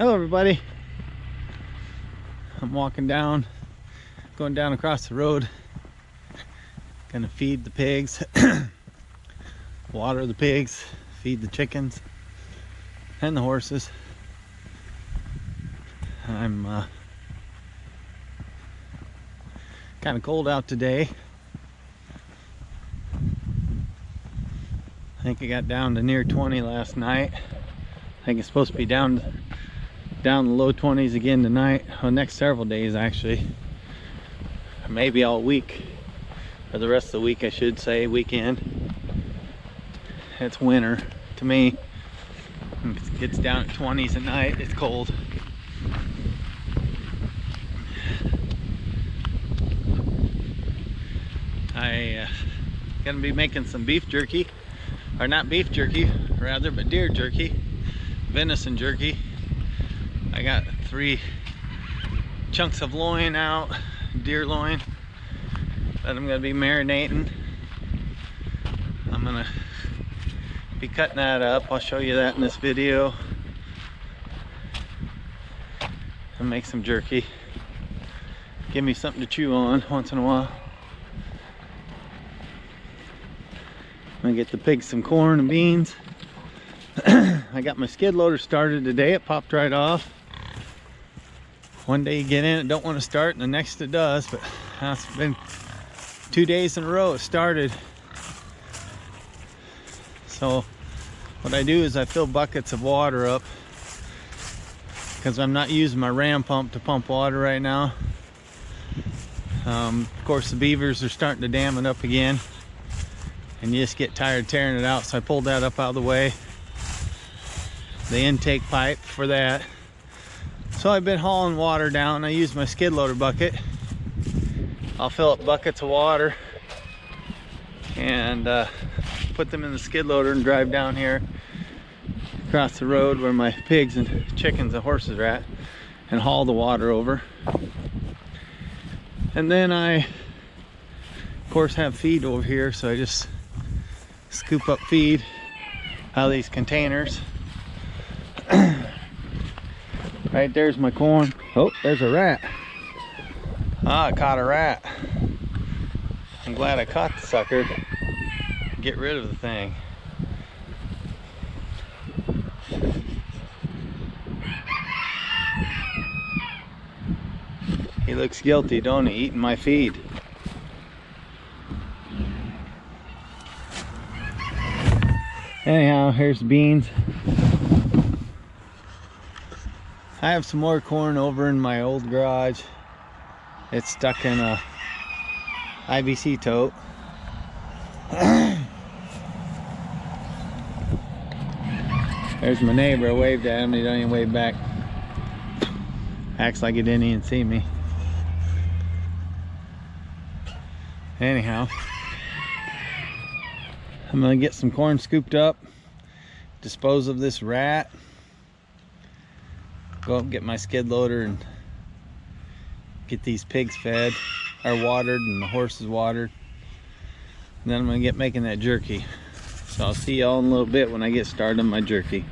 Hello everybody. I'm walking down, going down across the road. Gonna feed the pigs, water the pigs, feed the chickens and the horses. I'm kind of cold out today. I think it got down to near 20 last night. I think it's supposed to be down the low 20s again tonight. Well, next several days actually, or maybe all week, or the rest of the week I should say, weekend. It's winter to me. It gets down at 20s at night. It's cold. I gonna be making some beef jerky, or not beef jerky rather, but deer jerky, venison jerky. I got 3 chunks of loin out, deer loin, that I'm gonna be marinating. I'm gonna be cutting that up. I'll show you that in this video. And make some jerky. Give me something to chew on once in a while. I'm gonna get the pigs some corn and beans. I got my skid loader started today. It popped right off. One day you get in, it don't want to start, and the next it does. But it's been 2 days in a row it started. So what I do is I fill buckets of water up, because I'm not using my ram pump to pump water right now. Of course the beavers are starting to dam it up again, and you just get tired tearing it out, so I pulled that up out of the way, the intake pipe for that. So I've been hauling water down. I use my skid loader bucket. I'll fill up buckets of water and put them in the skid loader and drive down here across the road where my pigs and chickens and horses are at, and haul the water over. And then I of course have feed over here, so I just scoop up feed out of these containers. Right there's my corn. Oh, there's a rat. Ah, I caught a rat. I'm glad I caught the sucker. Get rid of the thing. He looks guilty, don't he? Eating my feed. Anyhow, here's the beans. I have some more corn over in my old garage. It's stuck in a IBC tote. There's my neighbor. I waved at him. He don't even wave back. Acts like he didn't even see me. Anyhow, I'm gonna get some corn scooped up, dispose of this rat, go up and get my skid loader and get these pigs fed, or watered, and the horses watered. And then I'm gonna get making that jerky. So I'll see y'all in a little bit when I get started on my jerky.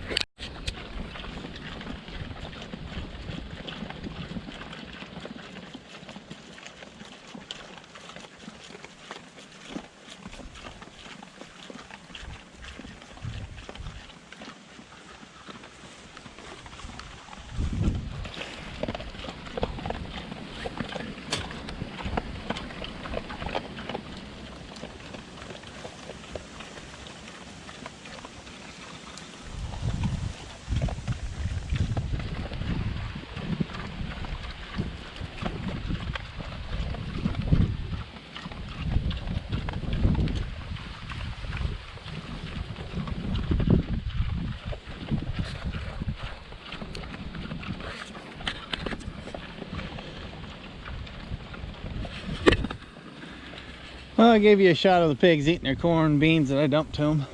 Well, I gave you a shot of the pigs eating their corn and beans that I dumped to them.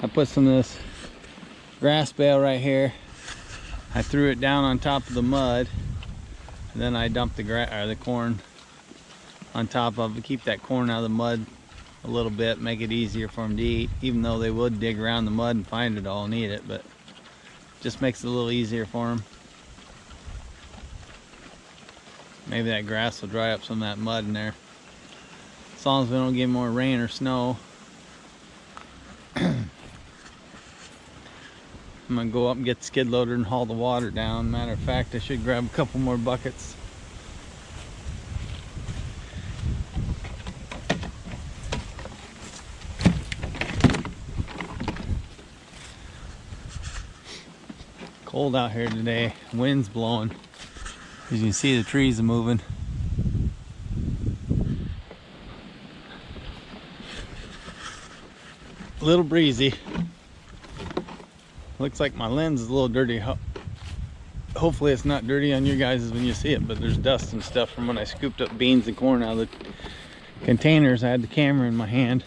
I put some of this grass bale right here. I threw it down on top of the mud, and then I dumped the corn on top of it. Keep that corn out of the mud a little bit, make it easier for them to eat, even though they would dig around the mud and find it all and eat it. But Just makes it a little easier for them. Maybe that grass will dry up some of that mud in there. As long as we don't get more rain or snow. I'm gonna go up and get the skid loader and haul the water down. Matter of fact, I should grab a couple more buckets. Cold out here today, wind's blowing. As you can see, the trees are moving. A little breezy. Looks like my lens is a little dirty. Hopefully it's not dirty on your guys' when you see it, but there's dust and stuff from when I scooped up beans and corn out of the containers. I had the camera in my hand.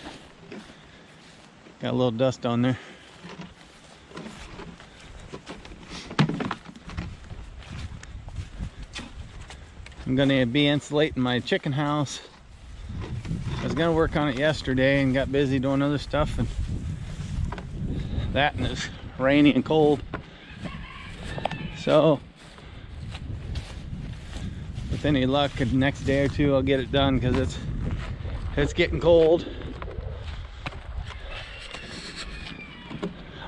Got a little dust on there. I'm gonna be insulating my chicken house. I was gonna work on it yesterday and got busy doing other stuff, and it's rainy and cold. So with any luck, the next day or two I'll get it done, because it's getting cold.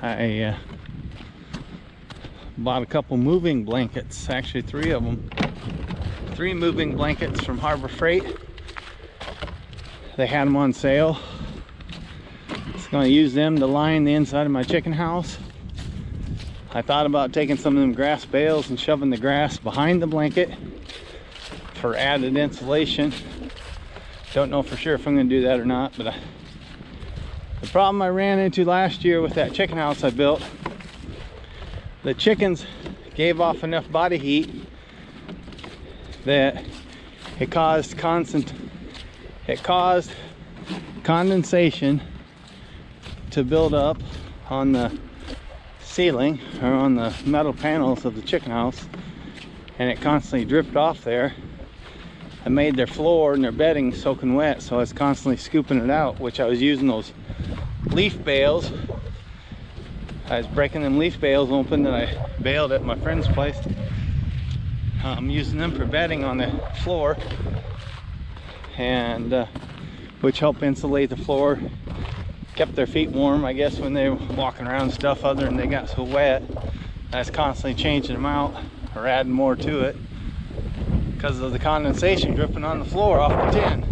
I bought a couple moving blankets, actually 3 of them. 3 moving blankets from Harbor Freight. They had them on sale. I'm going to use them to line the inside of my chicken house. I thought about taking some of them grass bales and shoving the grass behind the blanket for added insulation. Don't know for sure if I'm going to do that or not, but the problem I ran into last year with that chicken house I built, the chickens gave off enough body heat that it caused condensation to build up on the ceiling or on the metal panels of the chicken house, and it constantly dripped off there and made their floor and their bedding soaking wet. So I was constantly scooping it out, which I was using those leaf bales. I was breaking them leaf bales open that I baled at my friend's place. I'm using them for bedding on the floor, and which help insulate the floor, kept their feet warm, I guess, when they were walking around and stuff, other than they got so wet. I was constantly changing them out or adding more to it because of the condensation dripping on the floor off the tin.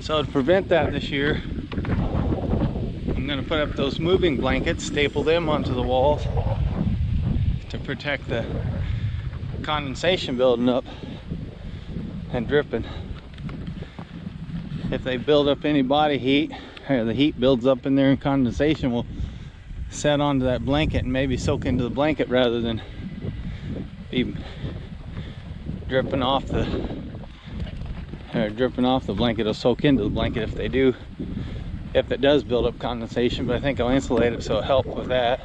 So to prevent that this year, I'm going to put up those moving blankets, staple them onto the walls to protect the condensation building up and dripping. If they build up any body heat, or the heat builds up in there and condensation will set onto that blanket and maybe soak into the blanket rather than be dripping off the blanket. It'll soak into the blanket if it does build up condensation, but I think I'll insulate it so it'll help with that.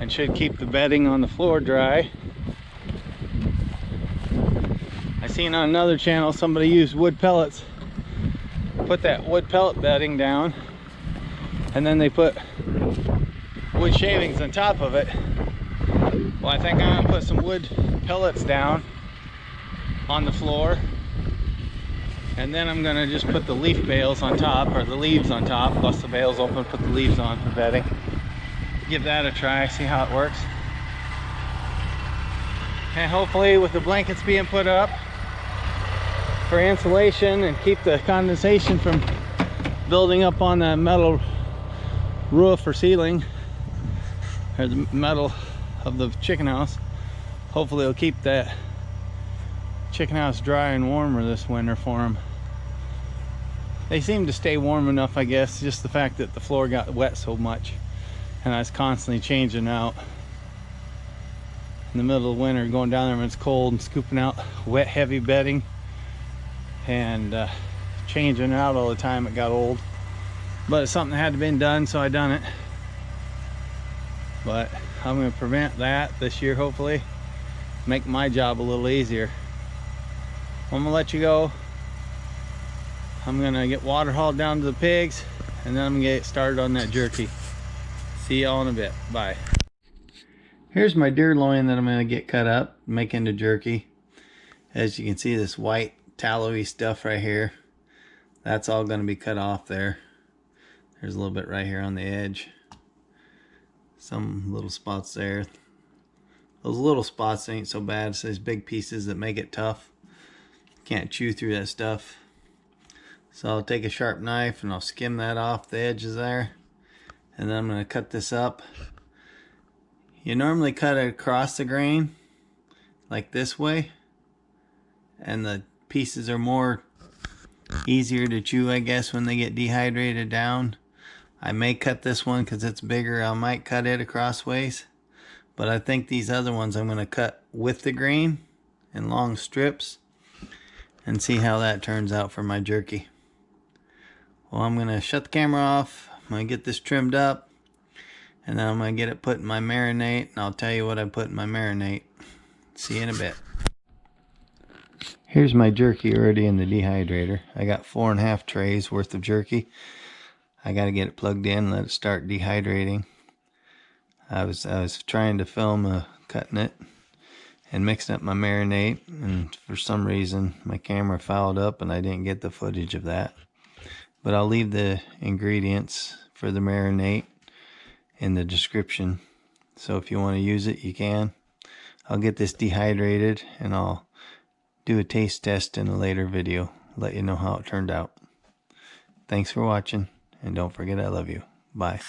And should keep the bedding on the floor dry. I seen on another channel somebody used wood pellets, put that wood pellet bedding down, and then they put wood shavings on top of it. Well, I think I'm gonna put some wood pellets down on the floor, and then I'm gonna just put the leaf bales on top, or the leaves on top, bust the bales open, put the leaves on for bedding. Give that a try, see how it works. And hopefully with the blankets being put up for insulation and keep the condensation from building up on the metal roof or ceiling, or the metal of the chicken house, hopefully it'll keep that chicken house dry and warmer this winter for them. They seem to stay warm enough, I guess, just the fact that the floor got wet so much. And I was constantly changing out in the middle of the winter, going down there when it's cold and scooping out wet, heavy bedding and changing out all the time. It got old, but it's something that had to be done, so I done it. But I'm going to prevent that this year, hopefully, make my job a little easier. I'm going to let you go. I'm going to get water hauled down to the pigs, and then I'm going to get started on that jerky. See y'all in a bit. Bye. Here's my deer loin that I'm going to get cut up, make into jerky. As you can see, this white tallowy stuff right here, that's all going to be cut off there. There's a little bit right here on the edge. Some little spots there. Those little spots ain't so bad. It's those big pieces that make it tough. Can't chew through that stuff. So I'll take a sharp knife and I'll skim that off the edges there. And then I'm going to cut this up. You normally cut it across the grain, like this way. And the pieces are more easier to chew, I guess, when they get dehydrated down. I may cut this one because it's bigger. I might cut it across ways. But I think these other ones I'm going to cut with the grain in long strips and see how that turns out for my jerky. Well, I'm going to shut the camera off. I'm going to get this trimmed up. And then I'm going to get it put in my marinate. And I'll tell you what I put in my marinate. See you in a bit. Here's my jerky already in the dehydrator. I got 4.5 trays worth of jerky. I got to get it plugged in, let it start dehydrating. I was trying to film cutting it and mixing up my marinate, and for some reason my camera fouled up and I didn't get the footage of that. But I'll leave the ingredients for the marinate in the description, so if you want to use it, you can. I'll get this dehydrated and I'll do a taste test in a later video, let you know how it turned out. Thanks for watching, and don't forget I love you. Bye.